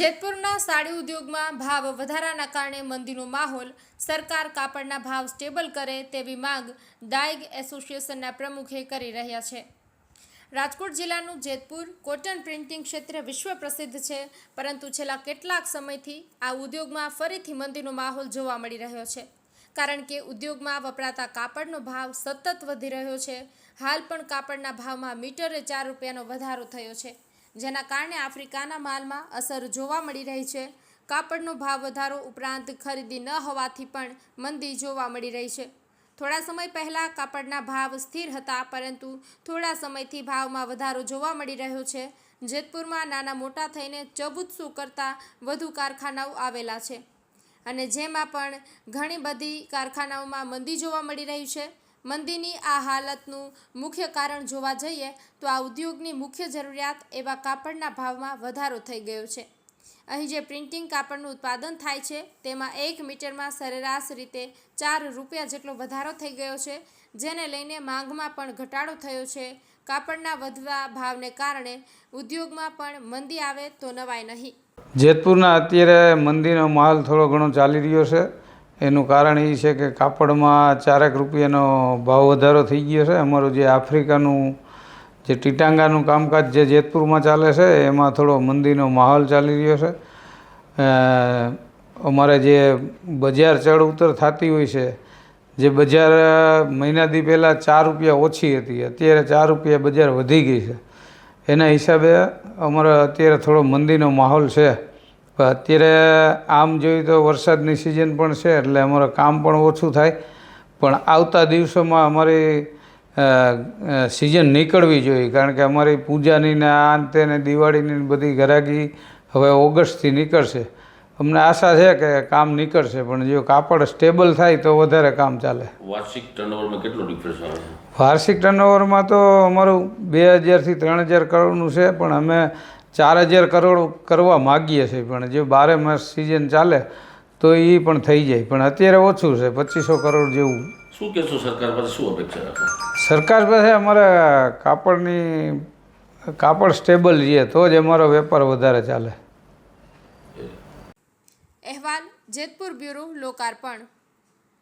જેતપુરના સાડી ઉદ્યોગમાં ભાવ વધારાના કારણે મંદીનો માહોલ, સરકાર કાપડના ભાવ સ્ટેબલ કરે તેવી માંગ ડાઇગ એસોસિએશનના પ્રમુખે કરી રહ્યા છે। રાજકોટ જિલ્લાનું જેતપુર કોટન પ્રિન્ટિંગ ક્ષેત્રે વિશ્વ પ્રસિદ્ધ છે, પરંતુ છેલ્લા કેટલાક સમયથી આ ઉદ્યોગમાં ફરીથી મંદીનો માહોલ જોવા મળી રહ્યો છે, કારણ કે ઉદ્યોગમાં વપરાતા કાપડનો ભાવ સતત વધી રહ્યો છે। હાલ પણ કાપડના ભાવમાં મીટરે 4 રૂપિયાનો વધારો થયો છે, જેના કારણે આફ્રિકાના માલમાં અસર જોવા મળી રહી છે। કાપડનો ભાવ વધારો ઉપરાંત ખરીદી ન હોવાથી પણ મંદી જોવા મળી રહી છે। થોડા સમય પહેલાં કાપડના ભાવ સ્થિર હતા, પરંતુ થોડા સમયથી ભાવમાં વધારો જોવા મળી રહ્યો છે। જેતપુરમાં નાના મોટા થઈને 1400 કરતાં વધુ કારખાનાઓ આવેલા છે, અને જેમાં પણ ઘણી બધી કારખાનાઓમાં મંદી જોવા મળી રહી છે। મંદીની આ હાલતનું મુખ્ય કારણ જોવા જઈએ તો આ ઉદ્યોગની મુખ્ય જરૂરિયાત એવા કાપડના ભાવમાં વધારો થઈ ગયો છે। અહીં જે પ્રિન્ટિંગ કાપડનું ઉત્પાદન થાય છે, તેમાં 1 મીટરમાં સરેરાશ રીતે 4 રૂપિયા જેટલો વધારો થઈ ગયો છે, જેને લઈને માંગમાં પણ ઘટાડો થયો છે। કાપડના વધતા ભાવને કારણે ઉદ્યોગમાં પણ મંદી આવે તો નવાય નહીં। જેતપુરના અત્યારે મંદીનો માહોલ થોડો ઘણો ચાલી રહ્યો છે। એનું કારણ એ છે કે કાપડમાં 4 રૂપિયાનો ભાવ વધારો થઈ ગયો છે। અમારું જે આફ્રિકાનું જે ટીટાંગાનું કામકાજ જે જેતપુરમાં ચાલે છે, એમાં થોડો મંદીનો માહોલ ચાલી રહ્યો છે। અમારે જે બજાર ચડ ઉતર થતી હોય છે, જે બજાર મહિનાથી પહેલાં 4 રૂપિયા ઓછી હતી, અત્યારે 4 રૂપિયા બજાર વધી ગઈ છે। એના હિસાબે અમારે અત્યારે થોડો મંદીનો માહોલ છે। અત્યારે આમ જોઈએ તો વરસાદની સિઝન પણ છે, એટલે અમારું કામ પણ ઓછું થાય, પણ આવતા દિવસોમાં અમારી સિઝન નીકળવી જોઈએ, કારણ કે અમારી પૂજાની ને આ અંતે ને દિવાળીની બધી ગરાગી હવે ઓગસ્ટથી નીકળશે। અમને આશા છે કે કામ નીકળશે, પણ જો કાપડ સ્ટેબલ થાય તો વધારે કામ ચાલે। વાર્ષિક ટર્નઓવરમાં કેટલો ડિફરન્સ આવે છે? વાર્ષિક ટર્નઓવરમાં તો અમારું 2000થી 3000 કરોડનું છે, પણ અમે 4000 કરોડ કરવા માગીએ છીએ, પણ જો 12 માસ સિઝન ચાલે તો એ પણ થઈ જાય, પણ અત્યારે ઓછું છે, 2500 કરોડ જેવું। શું કહેશો, સરકાર પાસે શું અપેક્ષા રાખો? સરકાર પાસે અમારે કાપડ સ્ટેબલ છે તો જ અમારો વેપાર વધારે ચાલે। અહેવાલ જેતપુર બ્યુરો, લોકાર્પણ।